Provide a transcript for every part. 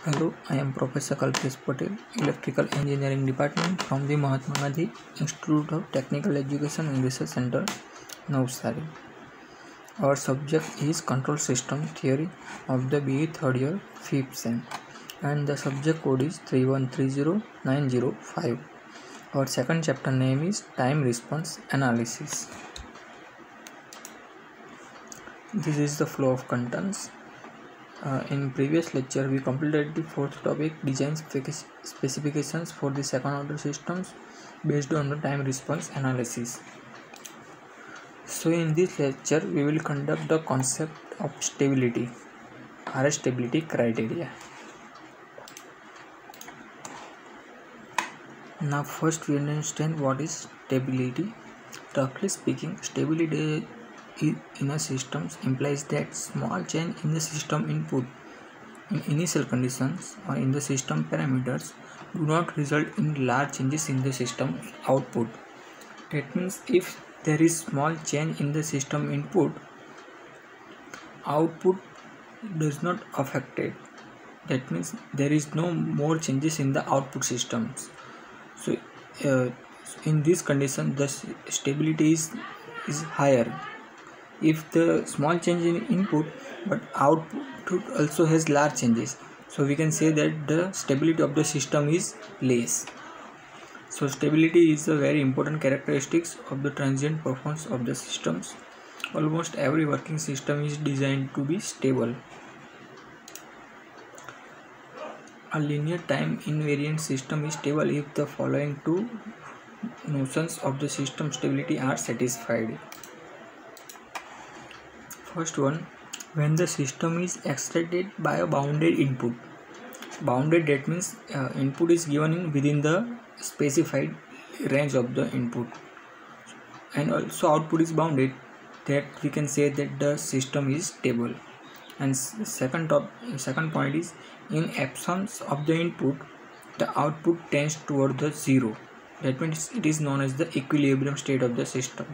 Hello, I am Professor Kalpesh Patel, Electrical Engineering Department from the Mahatma Gandhi Institute of Technical Education and Research Center, Navsari. Our subject is Control System Theory of the BE 3rd year 5th sem, and the subject code is 3130905. Our second chapter name is Time Response Analysis. This is the flow of contents. In previous lecture, we completed the fourth topic, design specifications for the second order systems based on the time response analysis. So in this lecture, we will conduct the concept of stability, RS stability criteria. Now first we understand what is stability. Roughly speaking, stability in a system implies that small change in the system input in initial conditions or in the system parameters do not result in large changes in the system output. That means if there is small change in the system input, output does not affect it. That means there is no more changes in the output systems. So in this condition, the stability is higher. If the small change in input but output also has large changes, so we can say that the stability of the system is less. So stability is a very important characteristics of the transient performance of the systems. Almost every working system is designed to be stable. A linear time invariant system is stable if the following two notions of the system stability are satisfied. First one, when the system is excited by a bounded input. Bounded, that means input is given within the specified range of the input, and also output is bounded, that we can say that the system is stable. And second point is, in absence of the input, the output tends toward the zero. That means it is known as the equilibrium state of the system,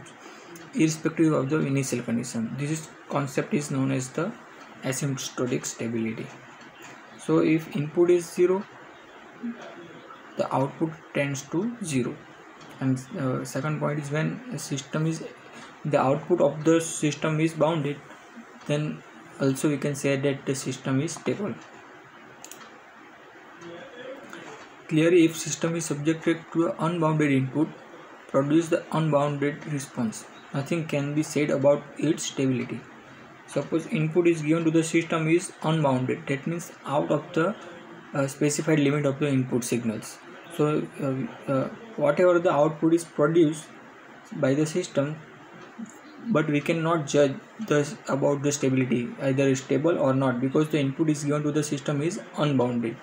irrespective of the initial condition. This concept is known as the asymptotic stability. So if input is zero, the output tends to zero. And second point is, when the output of the system is bounded, then also we can say that the system is stable. Clearly, if system is subjected to an unbounded input, produce the unbounded response, nothing can be said about its stability. Suppose input is given to the system is unbounded, that means out of the specified limit of the input signals. So whatever the output is produced by the system, but we cannot judge about the stability, either is stable or not, because the input is given to the system is unbounded.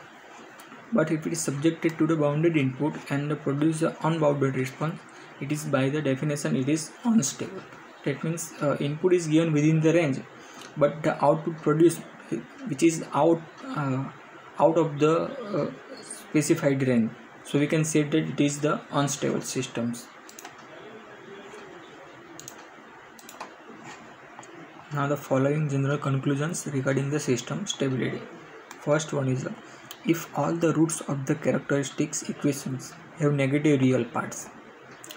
But if it is subjected to the bounded input and produce the unbounded response, it is by the definition it is unstable. That means input is given within the range, but the output produced which is out of the specified range, so we can say that it is the unstable systems. Now the following general conclusions regarding the system stability. First one is, if all the roots of the characteristics equations have negative real parts,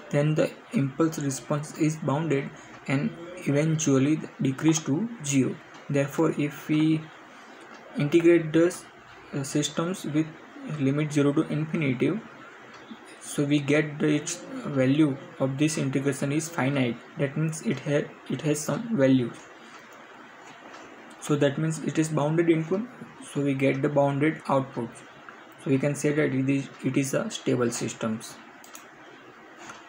then the impulse response is bounded and eventually decrease to zero. Therefore, if we integrate the systems with limit 0 to infinity, so we get the value of this integration is finite. That means it has some value. So that means it is bounded input, so we get the bounded output. So we can say that it is a stable systems.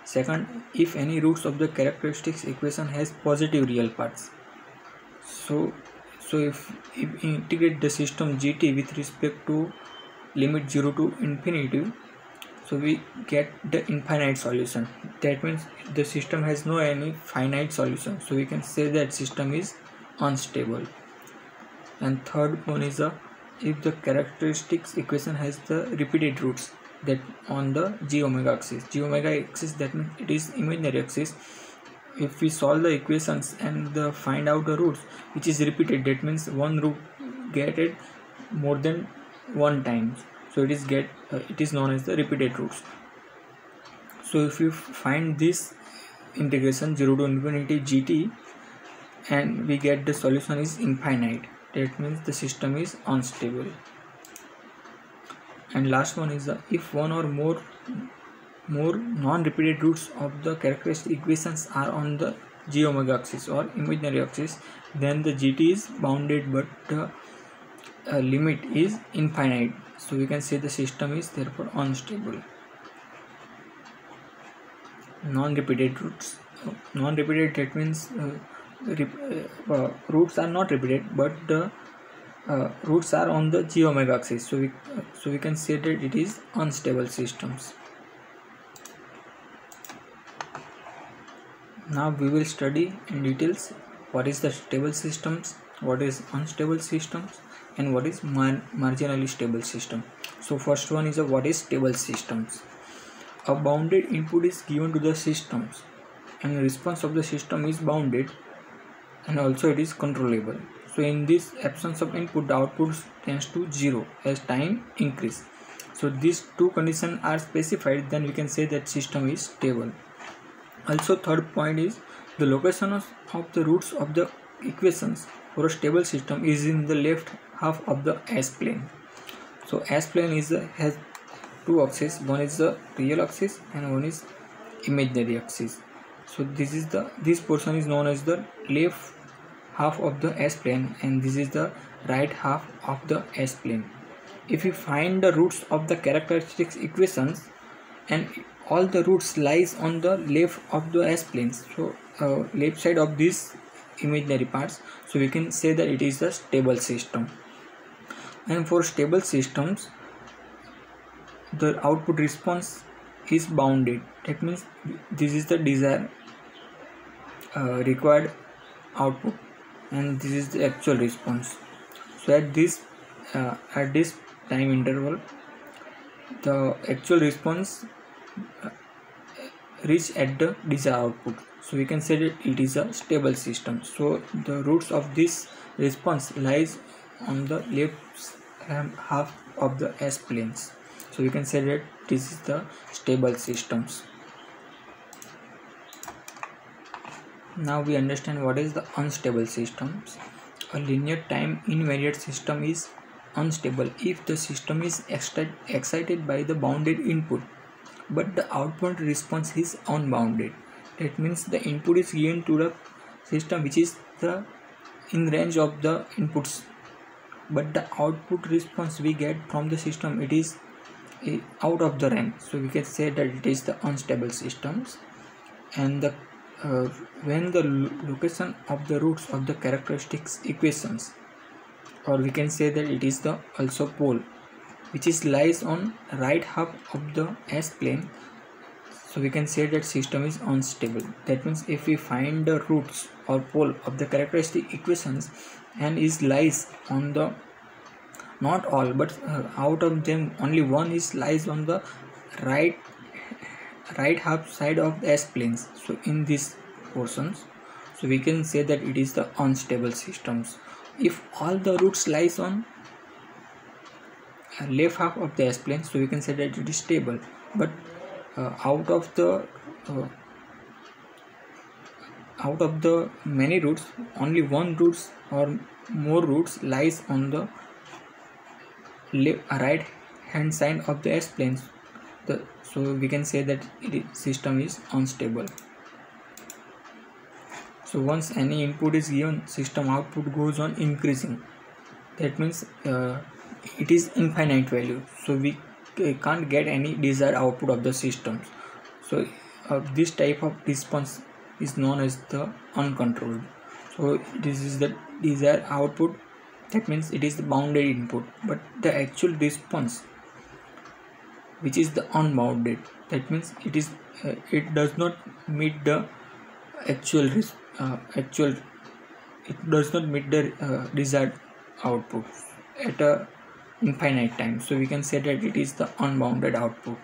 Second, if any roots of the characteristics equation has positive real parts, so if we integrate the system GT with respect to limit 0 to infinity, so we get the infinite solution. That means the system has no any finite solution, so we can say that system is unstable. And third one is, if the characteristics equation has the repeated roots, that on the g omega axis, that means it is imaginary axis. If we solve the equations and find out the roots which is repeated, that means one root get it more than one time, so it is known as the repeated roots. So if you find this integration 0 to infinity gt and we get the solution is infinite, that means the system is unstable. And last one is if one or more non-repeated roots of the characteristic equations are on the g omega axis or imaginary axis, then the gt is bounded but the limit is infinite, so we can say the system is therefore unstable. Non-repeated roots, that means roots are not repeated but the roots are on the g omega axis, so we can say that it is unstable systems. Now we will study in details what is the stable systems, what is unstable systems, and what is marginally stable system. So first one is what is stable systems. A bounded input is given to the systems and response of the system is bounded and also it is controllable. So in this absence of input, the output tends to 0 as time increase. So these two conditions are specified, then we can say that system is stable. Also third point is the location of the roots of the equations for a stable system is in the left half of the S-plane. So S-plane has two axes, one is the real axis and one is imaginary axis. So this portion is known as the left half of the S-plane and this is the right half of the S-plane. If we find the roots of the characteristics equations and all the roots lies on the left of the S-planes, so left side of these imaginary parts, so we can say that it is a stable system. And for stable systems, the output response is bounded, that means this is the desired required output and this is the actual response. So at this time interval, the actual response reach at the desired output, so we can say that it is a stable system. So the roots of this response lies on the left half of the S-planes, so we can say that this is the stable systems. Now we understand what is the unstable systems. A linear time invariant system is unstable if the system is excited by the bounded input but the output response is unbounded. That means the input is given to the system which is in range of the inputs, but the output response we get from the system, it is out of the range, so we can say that it is the unstable systems. And when the location of the roots of the characteristics equations, or we can say that it is the also pole which is lies on right half of the S-plane, so we can say that system is unstable. That means if we find the roots or pole of the characteristic equations and is lies on the, not all but out of them only one is lies on the right half side of the S-planes, so in these portions, so we can say that it is the unstable systems. If all the roots lies on left half of the S-plane, so we can say that it is stable, but out of the many roots, only one roots or more roots lies on the right hand side of the S-planes, so we can say that system is unstable. So once any input is given, system output goes on increasing. That means it is infinite value, so we can't get any desired output of the systems. So this type of response is known as the uncontrolled. So this is the desired output, that means it is the bounded input, but the actual response which is the unbounded, that means it does not meet the actual it does not meet the desired output at a infinite time, so we can say that it is the unbounded output.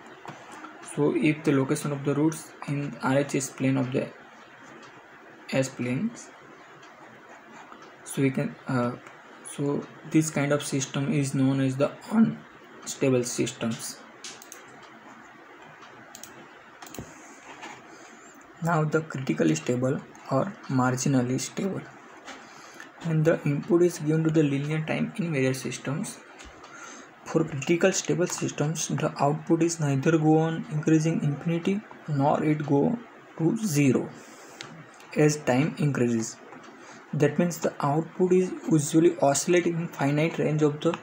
So if the location of the roots in RHS plane of the S planes, so we can So this kind of system is known as the unstable systems. Now the critically stable or marginally stable. When the input is given to the linear time in various systems, for critical stable systems, the output is neither go on increasing infinity nor it go to zero as time increases. That means the output is usually oscillating in finite range of the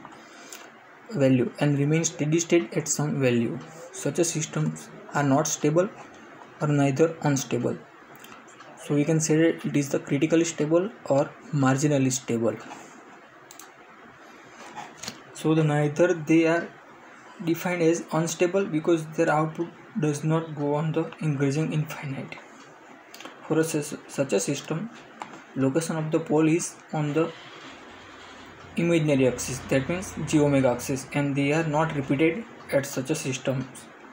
value and remains steady state at some value. Such systems are not stable or neither unstable. So we can say that it is the critically stable or marginally stable. So neither they are defined as unstable because their output does not go on the increasing infinite. For such a system, location of the pole is on the imaginary axis, that means g omega axis, and they are not repeated at such a system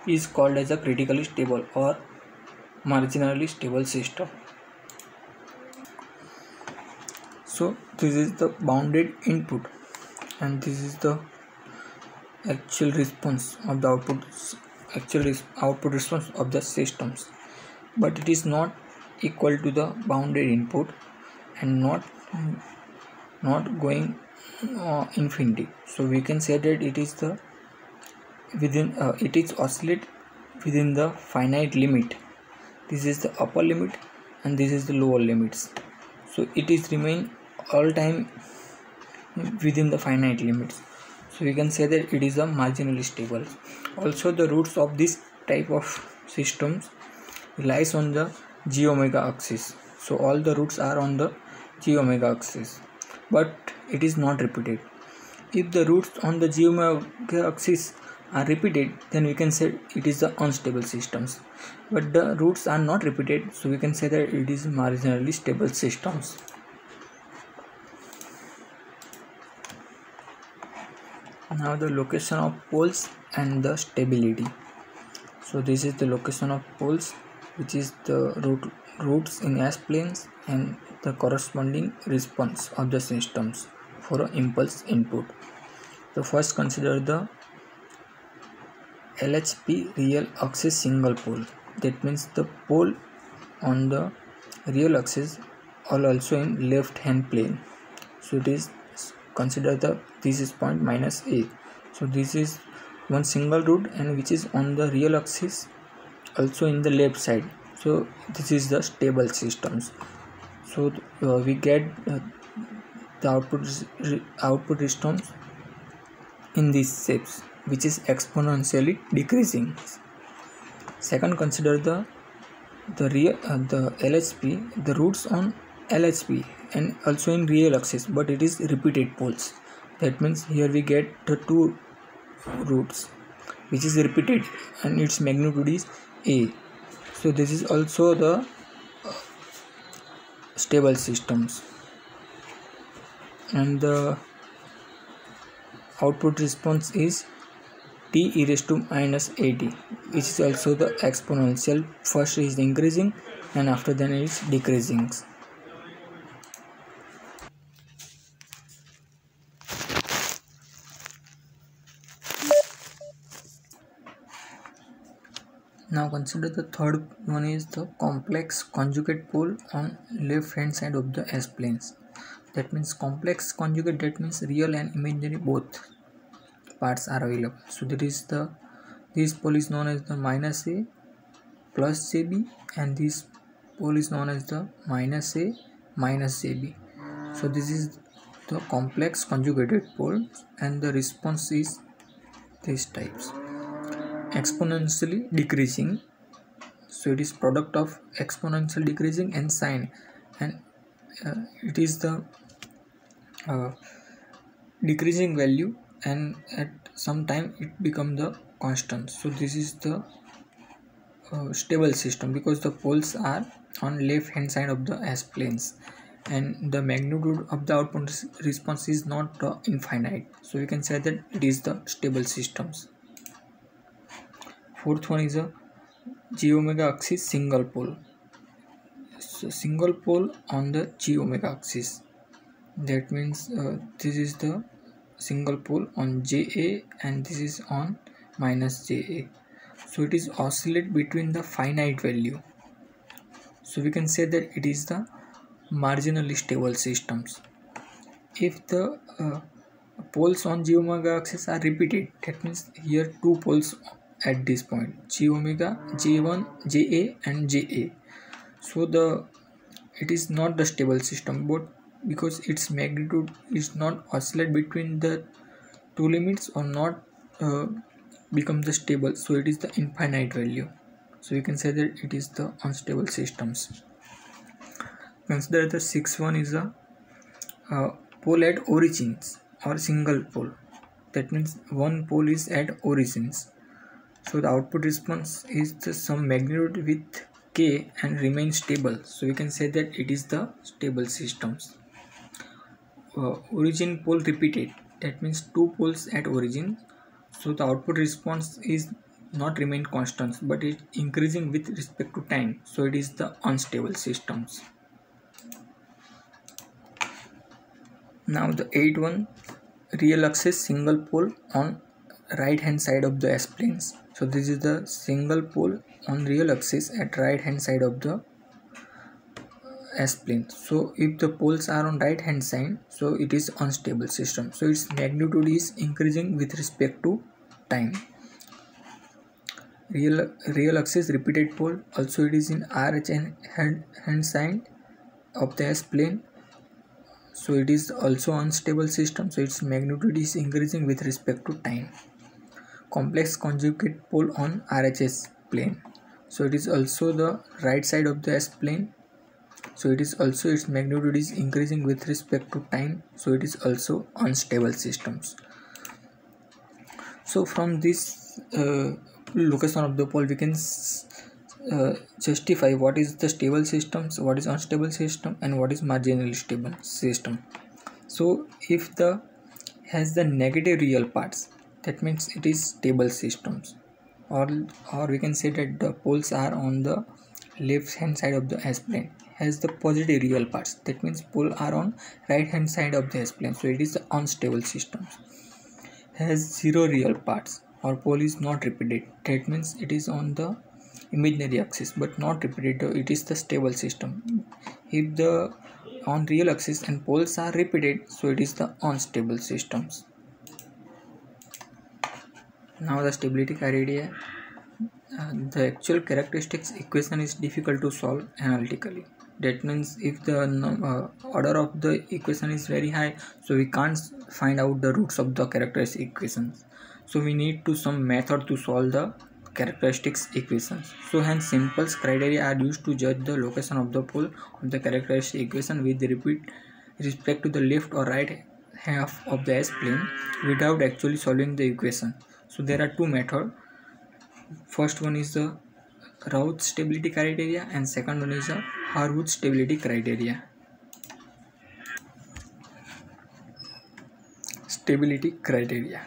is called as a critically stable or marginally stable system. So this is the bounded input and this is the actual response of the output response of the systems, but it is not equal to the bounded input and not going infinity. So we can say that it is the it is oscillate within the finite limit. This is the upper limit and this is the lower limits. So it is remain all time within the finite limits. So we can say that it is a marginally stable. Also the roots of this type of systems lies on the g omega axis. So all the roots are on the g omega axis, but it is not repeated. If the roots on the g omega axis are repeated, then we can say it is the unstable systems, but the roots are not repeated, so we can say that it is marginally stable systems. Now the location of poles and the stability. So this is the location of poles, which is the roots in S-planes and the corresponding response of the systems for an impulse input. So first consider the LHP real axis single pole. That means the pole on the real axis are also in left hand plane. So it is consider this is point minus A. So this is one single root and which is on the real axis also in the left side. So this is the stable systems. So we get the output response in these shapes, which is exponentially decreasing. Second, consider the LHP, the roots on LHP and also in real axis, but it is repeated poles. That means here we get the two roots which is repeated and its magnitude is A. So this is also the stable systems, and the output response is t e raised to minus at, which is also the exponential. First is increasing and after then it is decreasing. Now consider the third one is the complex conjugate pole on left hand side of the S-planes. That means complex conjugate, that means real and imaginary both parts are available. So that is this pole is known as the minus A plus JB and this pole is known as the minus A minus JB. So this is the complex conjugated pole and the response is these types. Exponentially decreasing, so it is product of exponential decreasing and sine, and it is the decreasing value and at some time it become the constant. So this is the stable system because the poles are on left hand side of the S-planes and the magnitude of the output response is not infinite, so we can say that it is the stable systems. Fourth one is a g omega axis single pole. So single pole on the g omega axis. That means this is the single pole on JA and this is on minus JA. So it is oscillate between the finite value. So we can say that it is the marginally stable systems. If the poles on G omega axis are repeated, that means here two poles at this point, G omega, J1, JA and JA. So it is not the stable system, but because its magnitude is not oscillate between the two limits or not become the stable, so it is the infinite value. So you can say that it is the unstable systems. Consider the sixth one is a pole at origins or single pole. That means one pole is at origins. So the output response is the some magnitude with k and remains stable. So we can say that it is the stable systems. Origin pole repeated. That means two poles at origin. So the output response is not remain constant, but it increasing with respect to time. So it is the unstable systems. Now the eighth one, real axis single pole on right hand side of the S-planes. So this is the single pole on real axis at right hand side of the S-plane. So if the poles are on right hand side, so it is unstable system. So its magnitude is increasing with respect to time. Real axis repeated pole, also it is in RH hand side of the S-plane. So it is also unstable system. So its magnitude is increasing with respect to time. Complex conjugate pole on RHS plane. So it is also the right side of the S-plane. So it is also its magnitude is increasing with respect to time. So it is also unstable systems. So from this location of the pole, we can justify what is the stable systems, what is unstable system, and what is marginally stable system. So if the has the negative real parts, that means it is stable systems, or we can say that the poles are on the left hand side of the S-plane. Has the positive real parts, that means poles are on right hand side of the S-plane, so it is the unstable systems. Has zero real parts or pole is not repeated, that means it is on the imaginary axis but not repeated, it is the stable system. If the on real axis and poles are repeated, so it is the unstable systems. Now the stability criteria. The actual characteristics equation is difficult to solve analytically. That means if the order of the equation is very high, so we can't find out the roots of the characteristic equations. So we need to some method to solve the characteristics equations. So hence simple criteria are used to judge the location of the pole of the characteristic equation with respect to the left or right half of the S-plane without actually solving the equation. So there are two methods. First one is the Raoult stability criteria and second one is the Harwood stability criteria. Stability criteria.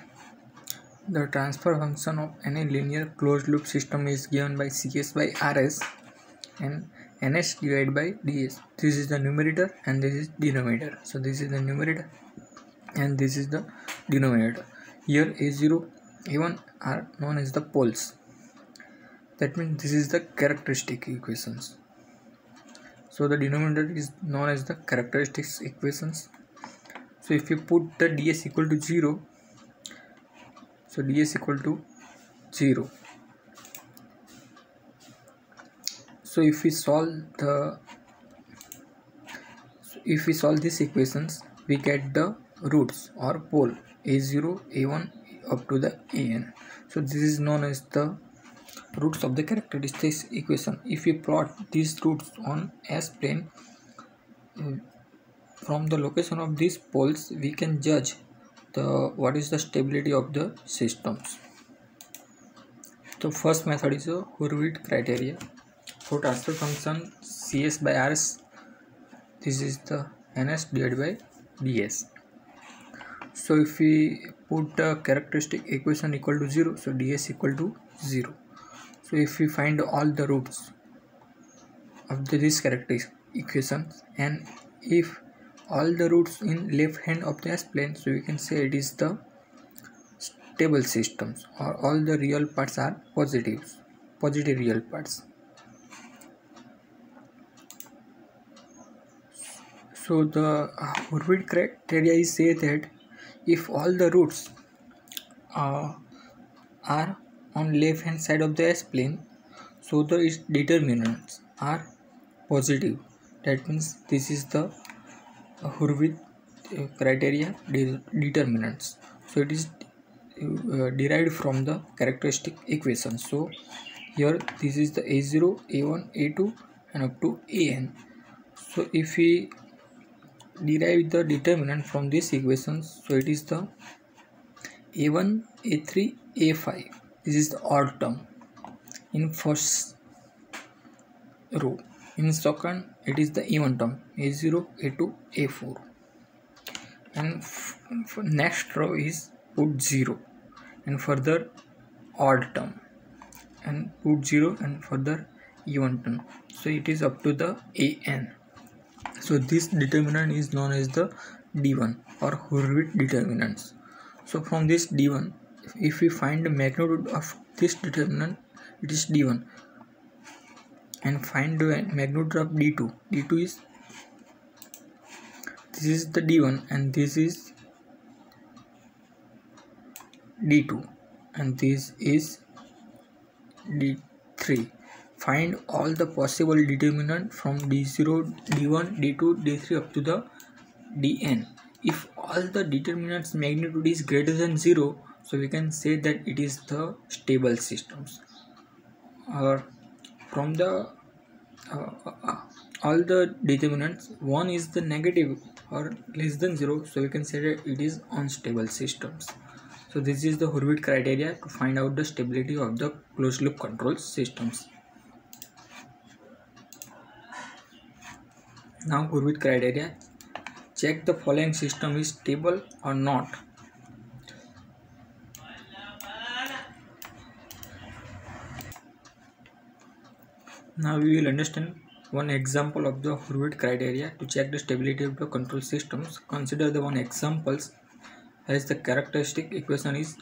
The transfer function of any linear closed loop system is given by Cs by Rs and Ns divided by ds. This is the numerator and this is denominator. So this is the numerator and this is the denominator. Here A0, A1 are known as the poles. That means this is the characteristic equations. So the denominator is known as the characteristics equations. So if you put the ds equal to 0, so ds equal to 0. So if we solve these equations, we get the roots or pole a0, a1 up to the an. So this is known as the roots of the characteristics equation. If we plot these roots on S-plane, from the location of these poles we can judge what is the stability of the systems. The first method is a Hurwitz criteria. For transfer function Cs by Rs, this is the Ns divided by ds. So if we put the characteristic equation equal to 0, so ds equal to 0. So if we find all the roots of this characteristic equation and if all the roots in left hand of the S-plane, so we can say it is the stable systems, or all the real parts are positive real parts. So the Hurwitz criteria is say that if all the roots are on left hand side of the S-plane, so the its determinants are positive. That means this is the Hurwitz criteria determinants. So it is derived from the characteristic equation. So here this is the A0, A1, A2 and up to AN. So if we derive the determinant from these equations, so it is the A1, A3, A5. This is the odd term in first row. In second, it is the even term A0, A2, A4. And next row is put 0 and further odd term, and put 0 and further even term. So it is up to the AN. So this determinant is known as the D1 or Hurwitz determinants. So from this D1, if we find the magnitude of this determinant, it is D1, and find the magnitude of D2. D2 is, this is the D1 and this is D2 and this is D3. Find all the possible determinant from D0, D1, D2, D3 up to the Dn. If all the determinants magnitude is greater than 0, so we can say that it is the stable systems. Or from the all the determinants, one is the negative or less than 0, so we can say that it is unstable systems. So this is the Hurwitz criteria to find out the stability of the closed loop control systems. Now Hurwitz criteria: check the following system is stable or not. Now we will understand one example of the Hurwitz criteria to check the stability of the control systems. Consider the one examples as the characteristic equation is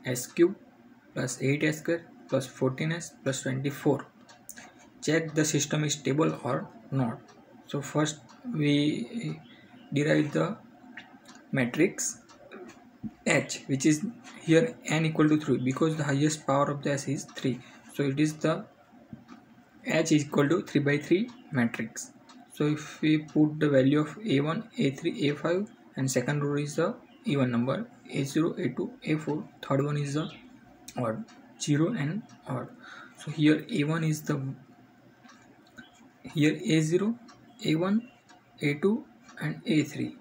s cube plus 8s square plus 14s plus 24. Check the system is stable or not. So first we derive the matrix H, which is here n equal to 3 because the highest power of the S is 3. So it is the H is equal to 3 by 3 matrix. So if we put the value of A1, A3, A5 and second row is the even number, A0, A2, A4, third one is the odd, 0 and odd. So here A1 is the, here A0, A1, A2 and A3.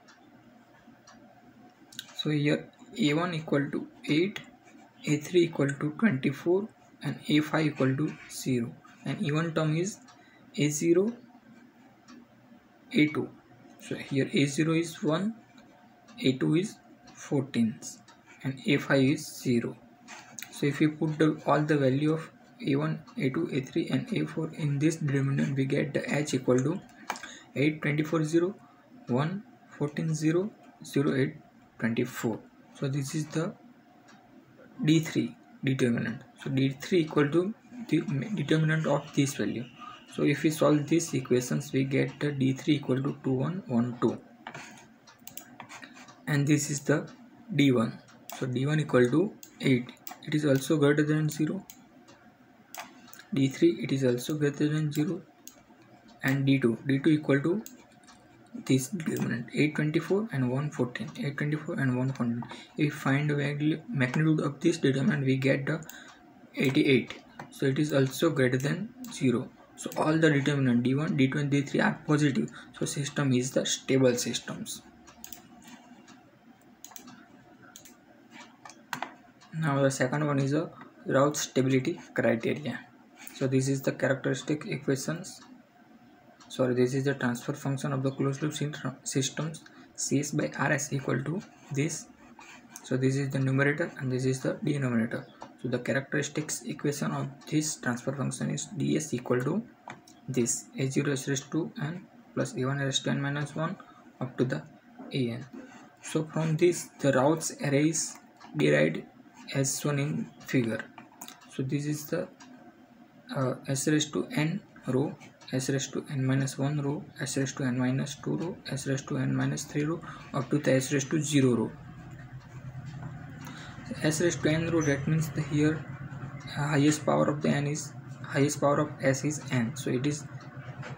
So here A1 equal to 8, A3 equal to 24 and A5 equal to 0. And even term is A0, A2. So here A0 is 1, A2 is 14 and A5 is 0. So if you put all the value of A1, A2, A3 and A4 in this determinant, we get the H equal to 8, 24, 0, 1, 14, 0, 0, 8, 24. So this is the D3 determinant. So D3 equal to the determinant of this value. So if we solve these equations, we get the D3 equal to 2, 1, 1, 2. And this is the D1. So D1 equal to 8. It is also greater than 0. D3, it is also greater than 0. And D2 equal to this determinant 824 and 114. 824 and 114. If we find the magnitude of this determinant, we get the 88. So it is also greater than 0. So all the determinant D1, D2 and D3 are positive. So system is the stable systems. Now the second one is a Routh stability criteria. So this is the characteristic equations. Sorry, this is the transfer function of the closed loop systems. Cs by Rs equal to this. So this is the numerator and this is the denominator. So the characteristics equation of this transfer function is ds equal to this a0 s raised to n plus a1 s raised to n minus 1 up to the an. So from this the routes array is derived as shown in figure. So this is the s raised to n row, s raised to n minus 1 row, s raised to n minus 2 row, s raised to n minus 3 row, up to the s raised to 0 row. S raised to n row, that means the here highest power of the n is highest power of s is n. So it is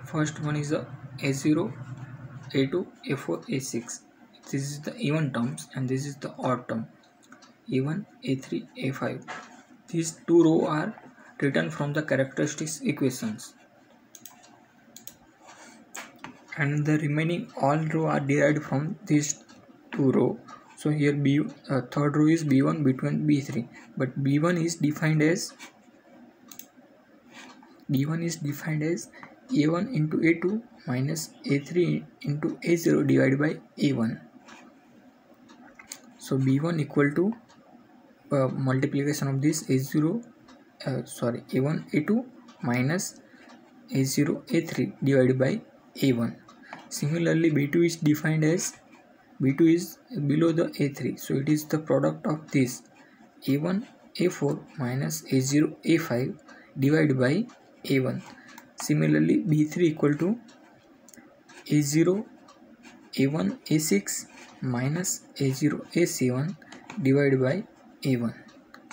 first one is the a0, a2, a4, a6. This is the even terms and this is the odd term, a1, a3, a5. These two rows are written from the characteristics equations, and the remaining all rows are derived from these two rows. So here third row is b1, b2 and b3, but b1 is defined as a1 into a2 minus a3 into a0 divided by a1. So b1 equal to multiplication of this a1 a2 minus a0 a3 divided by a1. Similarly, b2 is defined as b2 is below the a3, so it is the product of this a1 a4 minus a0 a5 divided by a1. Similarly, b3 equal to a0 a1 a6 minus a0 a7 divided by a1.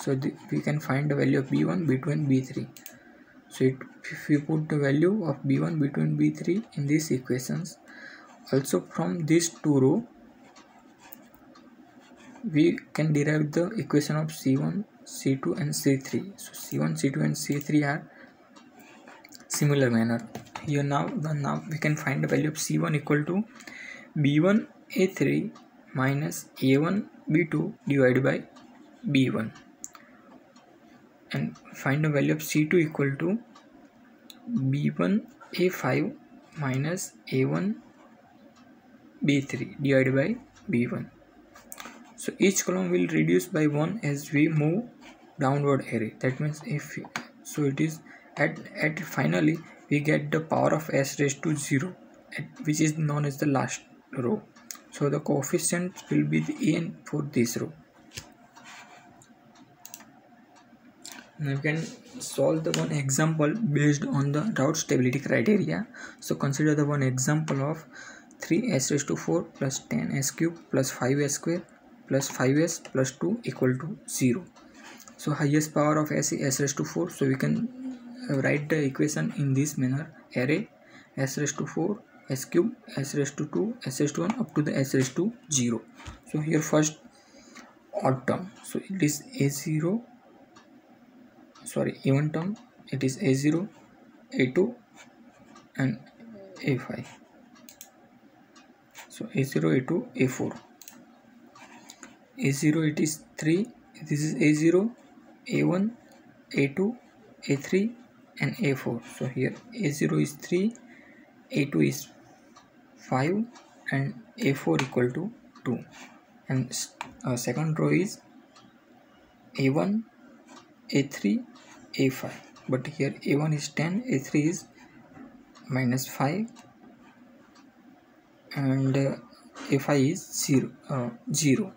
So we can find the value of b1, b2 and b3. So if we put the value of b1, b2 and b3 in these equations, also from these two rows we can derive the equation of c1, c2 and c3. So c1, c2 and c3 are similar manner. Here now we can find the value of c1 equal to b1 a3 minus a1 b2 divided by b1, and find the value of c2 equal to b1 a5 minus a1 b3 divided by b1. So each column will reduce by 1 as we move downward array. That means it is at finally we get the power of s raised to 0, which is known as the last row. So the coefficient will be the n for this row. Now we can solve the one example based on the route stability criteria. So consider the one example of 3s raised to 4 plus 10s cube plus 5s square plus 5s plus 2 equal to 0. So highest power of s is s raised to 4. So we can write the equation in this manner: array s raised to 4, s cube, s raised to 2, s raised to 1 up to the s raised to 0. So here first odd term, so it is even term, it is a0, a2 and a5. So a0, a2, a4. a0 it is 3, this is a0, a1, a2, a3 and a4. So here a0 is 3, a2 is 5 and a4 equal to 2, and second row is a1, a3, a5, but here a1 is 10, a3 is minus 5 and a5 is 0.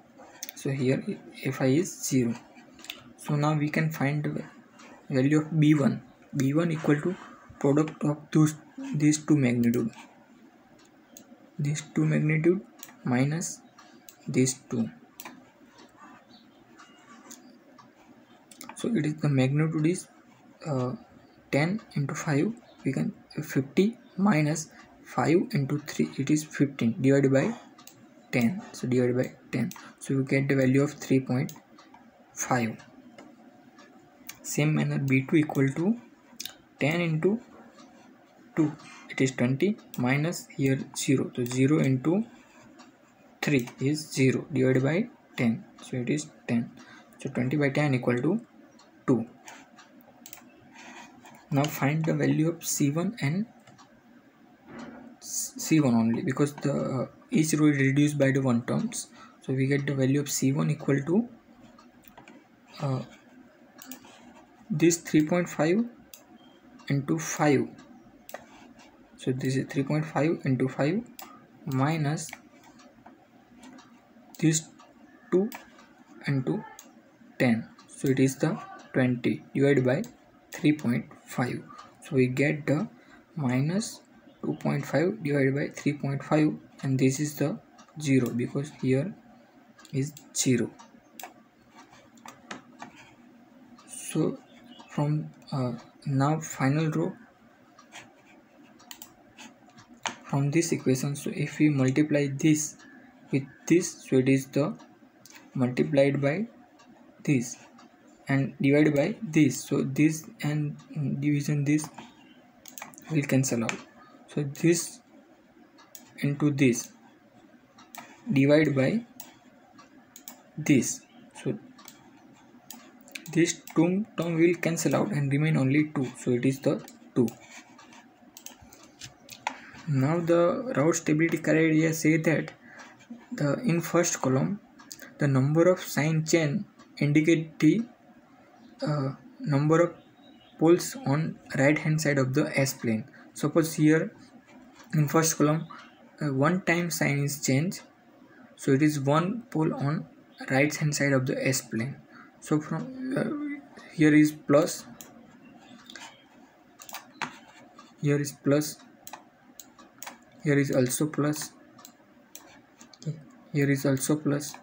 So here a5 is 0. So now we can find the value of b1 equal to product of these two magnitude minus these two. So it is the magnitude is 10 into 5, we can 50 minus 5 into 3, it is 15 divided by 10. So divided by 10, so we get the value of 3.5. Same manner b2 equal to 10 into 2, it is 20 minus here 0, so 0 into 3 is 0 divided by 10, so it is 10. So 20 by 10 equal to 2. Now find the value of c1 and c1 only, because the each row is reduced by the 1 terms. So we get the value of c1 equal to this 3.5 into 5. So this is 3.5 into 5 minus this 2 into 10, so it is the 20 divided by 3.5, so we get the minus 2.5 divided by 3.5, and this is the 0 because here is 0. So from now final row from this equation, so if we multiply this with this, so it is the multiplied by this and divided by this, so this and division this will cancel out, so this into this divide by this, so this term will cancel out and remain only 2, so it is the 2. Now the route stability criteria say that in first column the number of sign chain indicate the number of poles on right hand side of the S-plane. Suppose here in first column one time sign is changed, so it is one pole on right hand side of the S-plane. So from here is plus, here is plus, here is also plus, here is also plus,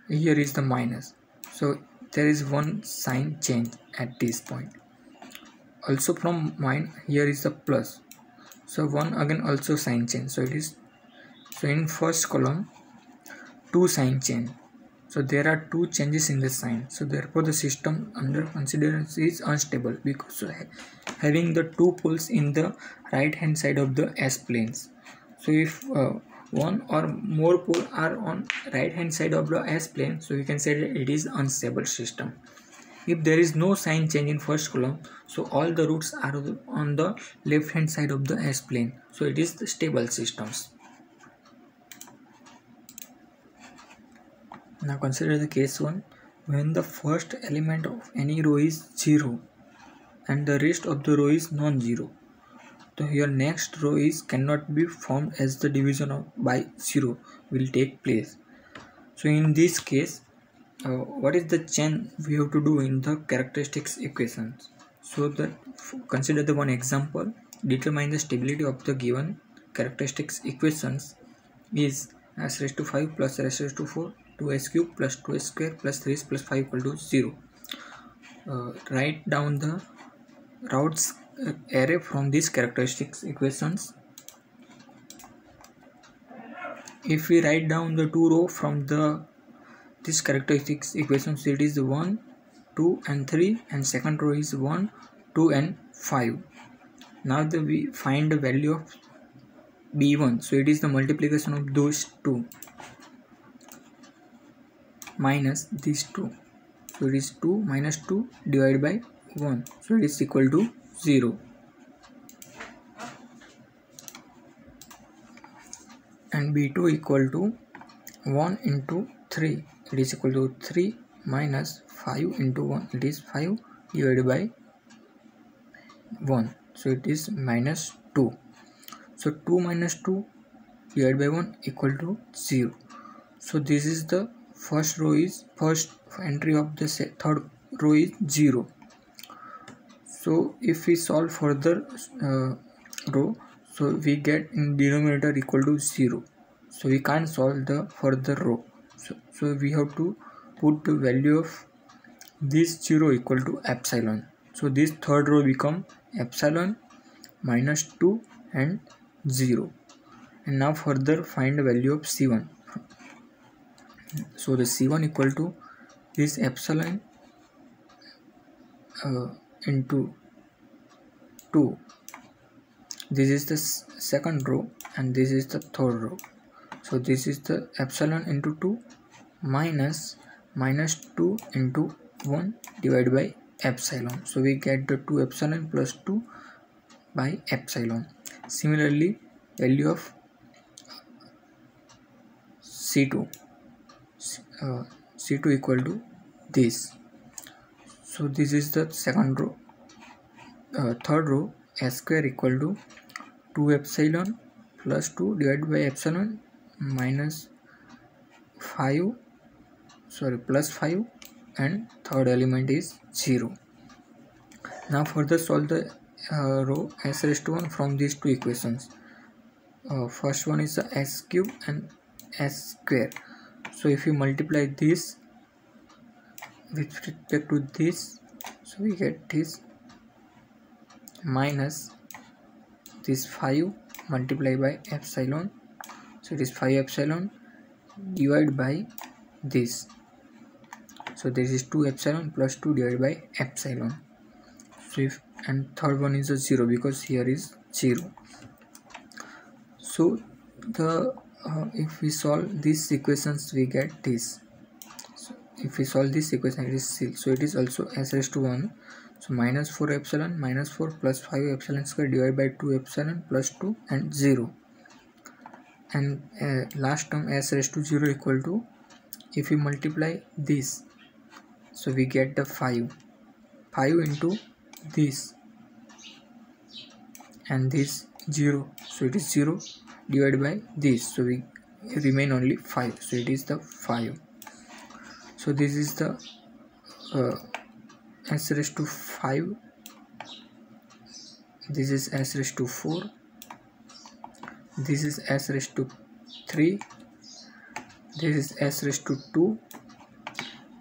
here is the minus, so there is one sign change at this point. Also from mine here is the plus, so one again also sign change, so it is, so in first column 2 sign change, so there are 2 changes in the sign, so therefore the system under consideration is unstable because having the 2 poles in the right hand side of the S planes. So if one or more pole are on right hand side of the S plane, so we can say that it is unstable system. If there is no sign change in first column, so all the roots are on the left hand side of the S plane, so it is the stable systems. Now consider the case 1, when the first element of any row is 0 and the rest of the row is non-zero. So your next row is cannot be formed as the division of by 0 will take place. So in this case, what is the change we have to do in the characteristics equations? So that consider the one example. Determine the stability of the given characteristics equations is s raised to 5 plus s raised to 4 2s cube plus 2s square plus 3s plus 5 equal to 0. Write down the routes array from these characteristics equations. If we write down the 2 row from this characteristics equations, it is 1 2 and 3, and second row is 1 2 and 5. Now we find the value of b1, so it is the multiplication of those 2 minus these 2, so it is 2 minus 2 divided by 1, so it is equal to 0. And b2 equal to 1 into 3, it is equal to 3 minus 5 into 1, it is 5 divided by 1, so it is minus 2. So 2 minus 2 divided by 1 equal to 0. So this is the first row is first entry of the third row is 0. So if we solve further row, so we get in denominator equal to 0. So we can't solve the further row. So we have to put the value of this 0 equal to epsilon. So this third row become epsilon minus 2 and 0. And now further find the value of C1. So the C1 equal to this epsilon into 2. This is the second row and this is the third row. So this is the epsilon into 2 minus 2 into 1 divided by epsilon. So we get the 2 epsilon plus 2 by epsilon. Similarly, value of C2 equal to this. So this is the second row. Third row, s square equal to 2 epsilon plus 2 divided by epsilon minus 5, sorry, plus 5, and third element is 0. Now further solve the row s raised to 1 from these two equations. First one is the s cube and s square. So if you multiply this with respect to this, so we get this minus this 5 multiplied by epsilon, so it is 5 epsilon divided by this, so this is 2 epsilon plus 2 divided by epsilon. So if, and third one is a 0 because here is 0. So the if we solve these equations we get this. So if we solve this equation it is 6, so it is also s raised to 1. So minus 4 epsilon minus 4 plus 5 epsilon square divided by 2 epsilon plus 2 and 0. And last term s raised to 0 equal to, if we multiply this, so we get the 5 into this and this 0, so it is 0 divided by this, so we remain only 5, so it is the 5. So this is the s raised to 5, this is s raised to 4, this is s raised to 3, this is s raised to 2,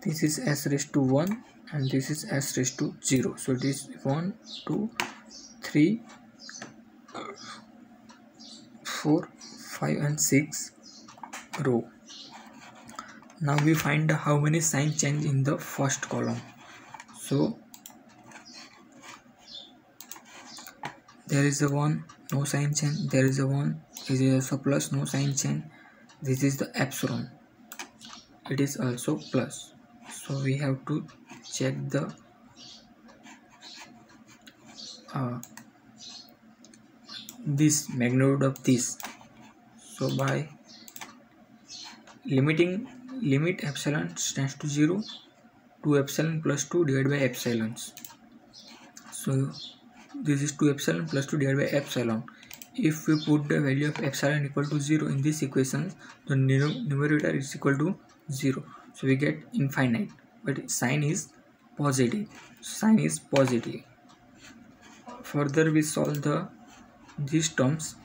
this is s raised to 1, and this is s raised to 0. So it is 1, 2, 3, 4, 5 and 6 row. Now we find how many sign change in the first column. So there is a 1, no sign change, there is a 1, this is also plus, no sign change, this is the epsilon, it is also plus. So we have to check the this magnitude of this. So by limit epsilon stands to 0, 2 epsilon plus 2 divided by epsilons. So this is 2 epsilon plus 2 divided by epsilon. If we put the value of epsilon equal to 0 in this equation, the numerator is equal to 0. So we get infinite, but sign is positive. Sign is positive. Further we solve these terms,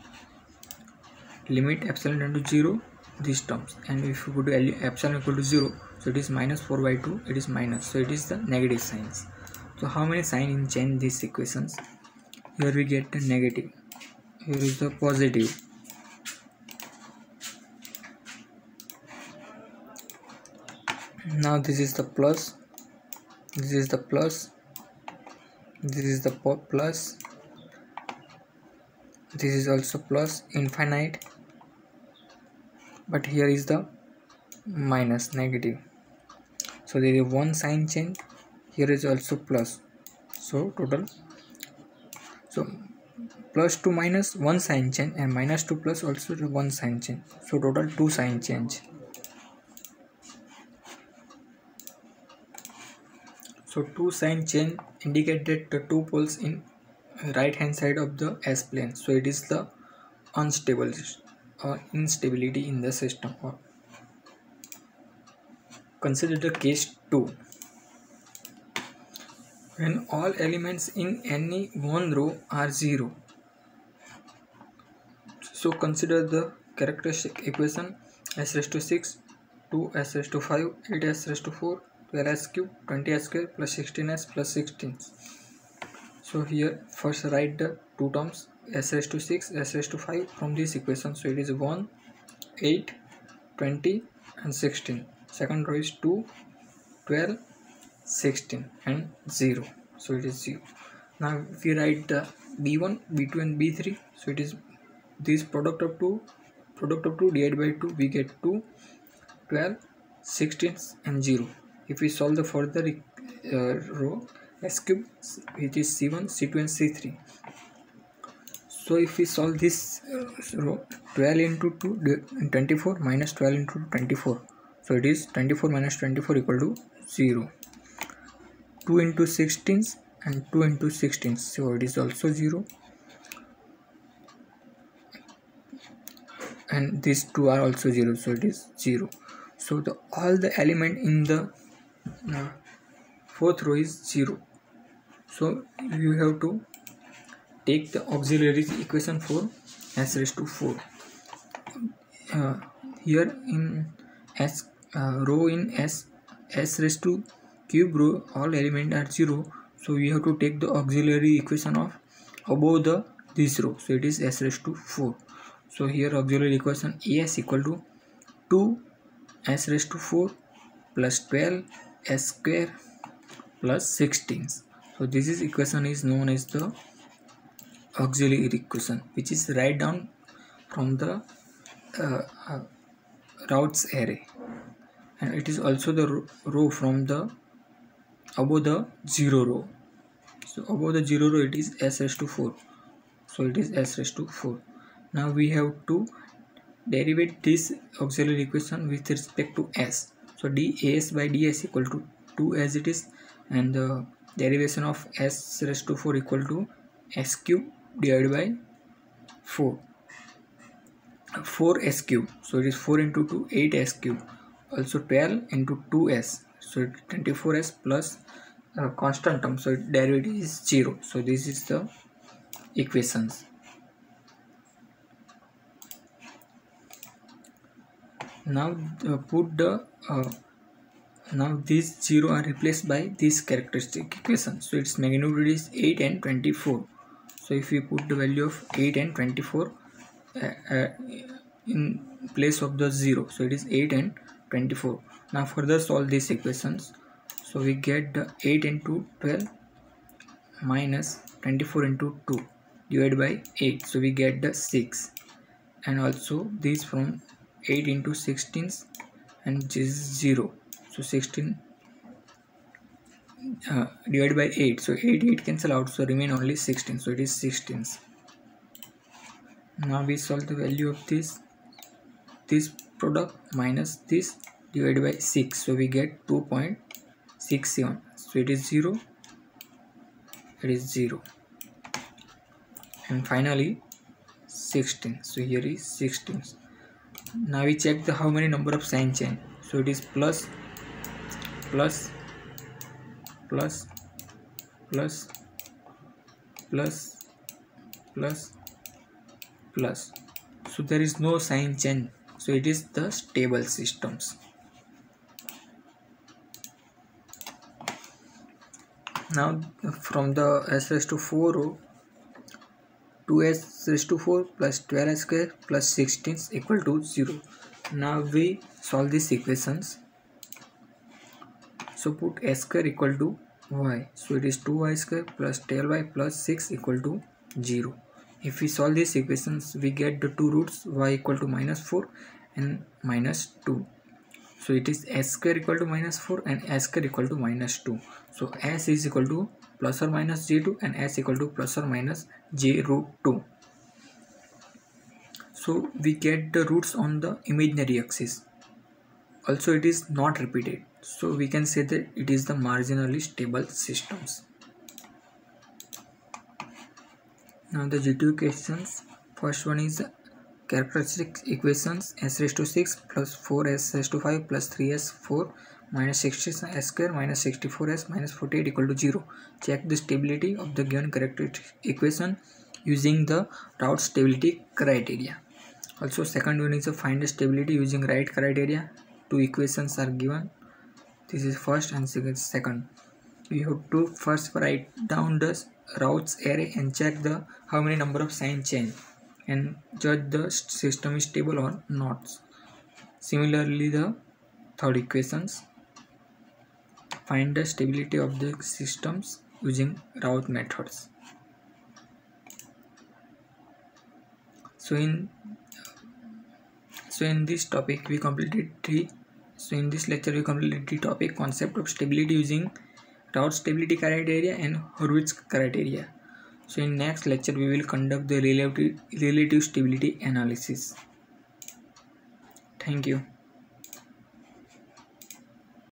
limit epsilon tend to 0, these terms, and if you put value epsilon equal to 0, so it is minus 4 by 2, it is minus, so it is the negative signs. So how many sign in change these equations? Here we get the negative, here is the positive, now this is the plus, this is the plus, this is the plus, this is also plus, infinite, but here is the minus, negative. So there is one sign change, here is also plus, so total, so plus to minus one sign change and minus to plus also one sign change, so total 2 sign change. So 2 sign change indicate that the 2 poles in right hand side of the S plane, so it is the unstable or instability in the system. Consider the case 2. When all elements in any one row are 0. So consider the characteristic equation s raised to 6, 2 s raised to 5, 8 s raised to 4, 12 s cube, 20 s square plus 16s plus 16. So here first write the two terms s raised to 6, s raised to 5 from this equation. So it is 1, 8, 20 and 16. Second row is 2, 12, 16 and 0. So it is 0. Now if we write the b1, b2 and b3, so it is this product of 2 divided by 2, we get 2, 12, 16 and 0. If we solve the further row s cube, which is c1, c2 and c3. So if we solve this row, 12 into 2 24 minus 12 into 24, so it is 24 minus 24 equal to 0. 2 into 16 and 2 into 16, so it is also 0, and these two are also 0, so it is 0. So all the element in the fourth row is 0. So you have to take the auxiliary equation for s raised to 4. Here in s row in s raised to cube row, all elements are 0. So we have to take the auxiliary equation of above this row. So it is s raised to 4. So here auxiliary equation as equal to 2 s raised to 4 plus 12 s square plus 16. So this is equation is known as the auxiliary equation, which is write down from the routes array, and it is also the row from the above the 0 row. So above the 0 row it is s raised to 4. So it is s raised to 4. Now we have to derivate this auxiliary equation with respect to s. So das by ds equal to 2 as it is, and the derivation of s raised to 4 equal to s cube divided by 4s cube. So it is 4 into 2 8s cube, also 12 into 2s, so 24s plus constant term, so derivative is 0. So this is the equations. Now put the now these 0 are replaced by this characteristic equation. So its magnitude is 8 and 24. So if we put the value of 8 and 24 in place of the 0, so it is 8 and 24. Now further solve these equations. So we get the 8 into 12 minus 24 into 2 divided by 8. So we get the 6, and also this from 8 into 16 and this is 0. So 16 divided by 8. So 8 cancel out, so remain only 16. So it is 16. Now we solve the value of this product minus this divided by 6. So we get 2.67. So it is 0. It is 0. And finally 16. So here is 16. Now we check the how many number of sign chain. So it is plus plus plus plus plus plus plus. So there is no sign chain, so it is the stable systems. Now from the s raised to 4 row, 2s raised to 4 plus 12s square plus 16 equal to 0. Now we solve these equations. So put s square equal to y. So it is 2y square plus 12y plus 6 equal to 0. If we solve these equations, we get the two roots, y equal to -4 and -2. So it is s square equal to -4 and s square equal to -2. So s is equal to plus or minus j2 and s equal to plus or minus j root 2. So we get the roots on the imaginary axis. Also it is not repeated. So we can say that it is the marginally stable systems. Now the G2 questions. First one is characteristic equations s raised to 6 plus 4s raised to 5 plus 3s4 minus 16s square minus 64s minus 48 equal to 0. Check the stability of the given characteristic equation using the route stability criteria. Also second one is find the stability using right criteria. Two equations are given. This is first and second. We have to first write down the routes array and check the how many number of sign chain and judge the system is stable or not. Similarly the third equations, find the stability of the systems using route methods. So in this topic we completed three. So in this lecture we completed the topic concept of stability using route stability criteria and Hurwitz criteria. So in next lecture we will conduct the relative stability analysis. Thank you.